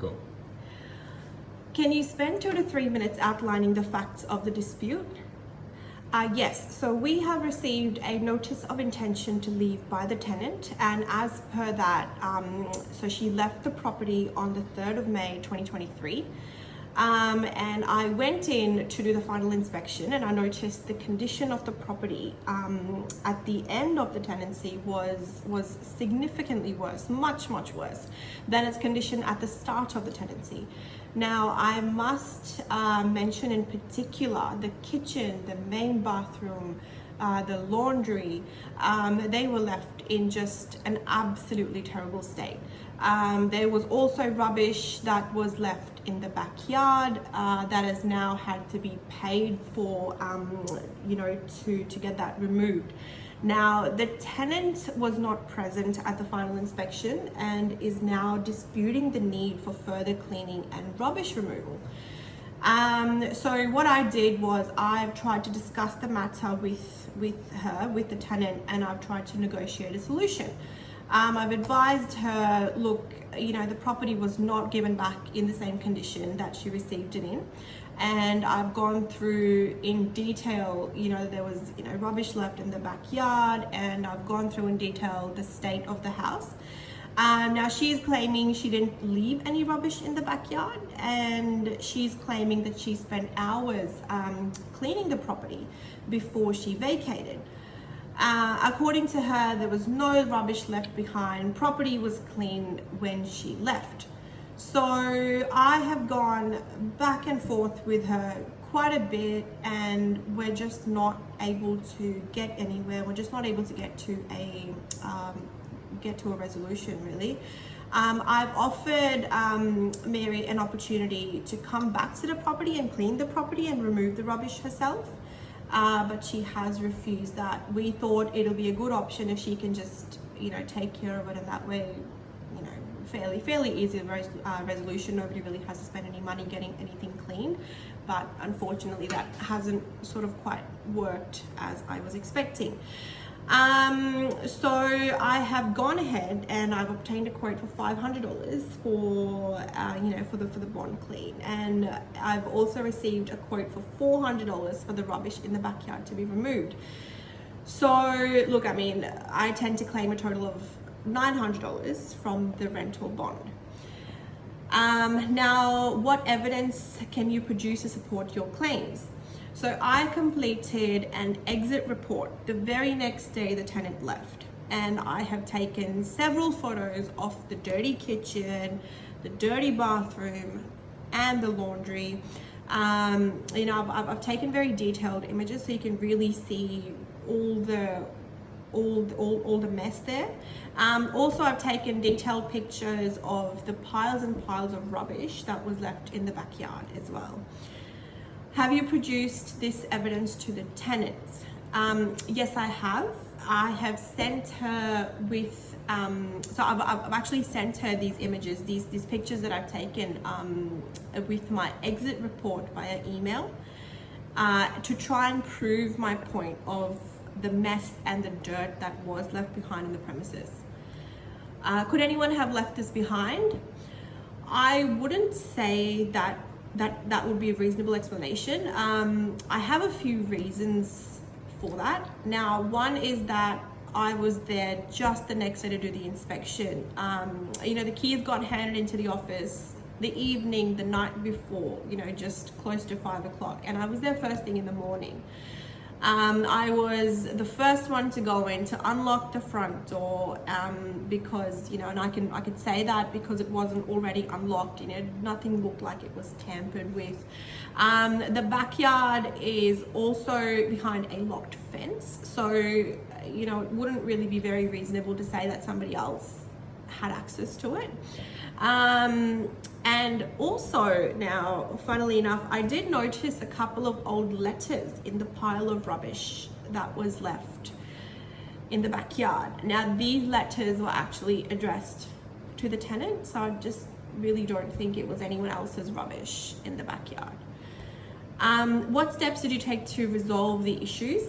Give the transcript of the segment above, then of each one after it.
Go. Can you spend 2 to 3 minutes outlining the facts of the dispute? Yes, so we have received a notice of intention to leave by the tenant, and as per that, so she left the property on the 3rd of May 2023. And I went in to do the final inspection, and I noticed the condition of the property at the end of the tenancy was significantly worse, much worse than its condition at the start of the tenancy. Now, I must mention in particular the kitchen, the main bathroom, the laundry. They were left in just an absolutely terrible state. There was also rubbish that was left in the backyard that has now had to be paid for, to get that removed. Now, the tenant was not present at the final inspection and is now disputing the need for further cleaning and rubbish removal. So what I did was I've tried to discuss the matter with her, with the tenant, and I've tried to negotiate a solution. I've advised her, look, the property was not given back in the same condition that she received it in. And I've gone through in detail, there was, rubbish left in the backyard, and I've gone through in detail the state of the house. Now she's claiming she didn't leave any rubbish in the backyard, and she's claiming that she spent hours cleaning the property before she vacated. According to her, there was no rubbish left behind. Property was clean when she left. So I have gone back and forth with her quite a bit, and we're just not able to get anywhere. We're just not able to get to a resolution, really. I've offered Mary an opportunity to come back to the property and clean the property and remove the rubbish herself. But she has refused that. We thought it'll be a good option if she can just, take care of it, and that way, fairly easy resolution. Nobody really has to spend any money getting anything cleaned. But unfortunately, that hasn't sort of quite worked as I was expecting. So I have gone ahead and I've obtained a quote for $500 for the bond clean, and I've also received a quote for $400 for the rubbish in the backyard to be removed. So look, I tend to claim a total of $900 from the rental bond. Now, what evidence can you produce to support your claims? So I completed an exit report the very next day the tenant left, and I have taken several photos of the dirty kitchen, the dirty bathroom, and the laundry. I've taken very detailed images so you can really see all the mess there. Also, I've taken detailed pictures of the piles and piles of rubbish that was left in the backyard as well. Have you produced this evidence to the tenants? Yes, I have. I have sent her with, I've actually sent her these images, these pictures that I've taken with my exit report via email to try and prove my point of the mess and the dirt that was left behind in the premises. Could anyone have left this behind? I wouldn't say that would be a reasonable explanation. I have a few reasons for that. Now, one is that I was there just the next day to do the inspection. The keys got handed into the office the evening, the night before, just close to 5 o'clock, and I was there first thing in the morning. I was the first one to go in to unlock the front door because, and I could say that because it wasn't already unlocked, nothing looked like it was tampered with. The backyard is also behind a locked fence, so, it wouldn't really be very reasonable to say that somebody else had access to it. And also, now, funnily enough, I did notice a couple of old letters in the pile of rubbish that was left in the backyard. Now, these letters were actually addressed to the tenant, so I just really don't think it was anyone else's rubbish in the backyard. What steps did you take to resolve the issues?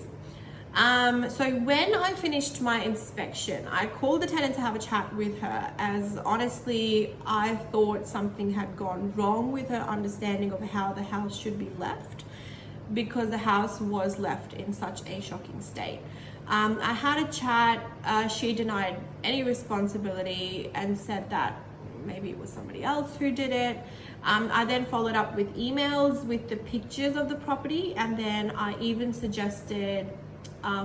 So when I finished my inspection, I called the tenant to have a chat with her, as honestly I thought something had gone wrong with her understanding of how the house should be left, because the house was left in such a shocking state. I had a chat. She denied any responsibility and said that maybe it was somebody else who did it. I then followed up with emails with the pictures of the property, and then I even suggested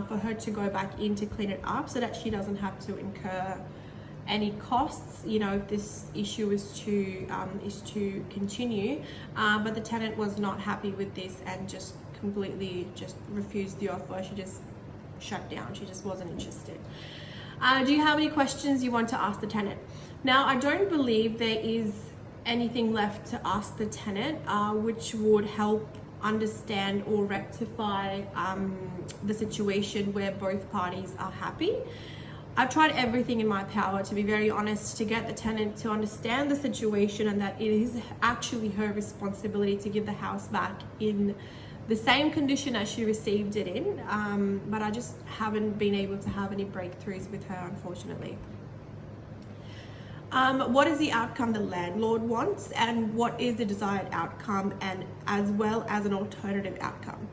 for her to go back in to clean it up so that she doesn't have to incur any costs, you know, if this issue is to continue. But the tenant was not happy with this and just completely just refused the offer. She just shut down. She just wasn't interested. Do you have any questions you want to ask the tenant? Now, I don't believe there is anything left to ask the tenant, which would help understand or rectify the situation where both parties are happy. I've tried everything in my power, to be very honest, to get the tenant to understand the situation and that it is actually her responsibility to give the house back in the same condition as she received it in, but I just haven't been able to have any breakthroughs with her, unfortunately. What is the outcome the landlord wants, and what is the desired outcome, and as well as an alternative outcome?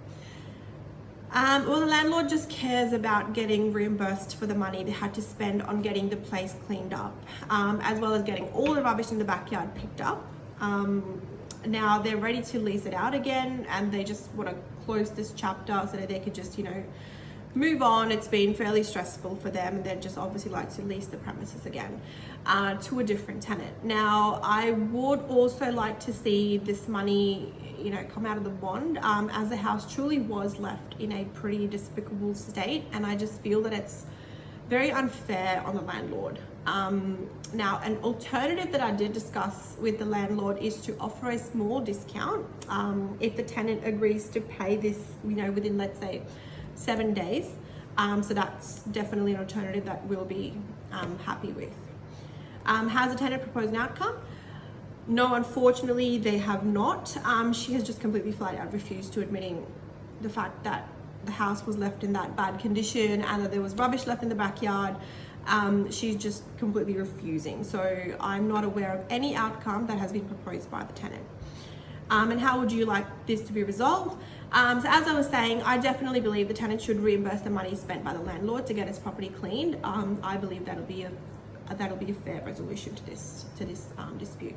Well, the landlord just cares about getting reimbursed for the money they had to spend on getting the place cleaned up, as well as getting all the rubbish in the backyard picked up. Now they're ready to lease it out again, and they just want to close this chapter so that they could just, you know, move on. It's been fairly stressful for them, and they'd just obviously like to lease the premises again to a different tenant. Now, I would also like to see this money, you know, come out of the bond, as the house truly was left in a pretty despicable state, and I just feel that it's very unfair on the landlord. Now, an alternative that I did discuss with the landlord is to offer a small discount if the tenant agrees to pay this, you know, within, let's say, 7 days. So that's definitely an alternative that we'll be happy with. Has the tenant proposed an outcome? No, unfortunately, they have not. She has just completely flat out refused to admitting the fact that the house was left in that bad condition and that there was rubbish left in the backyard. She's just completely refusing. So I'm not aware of any outcome that has been proposed by the tenant. And how would you like this to be resolved? So as I was saying, I definitely believe the tenant should reimburse the money spent by the landlord to get his property cleaned. I believe that'll be a fair resolution to this dispute.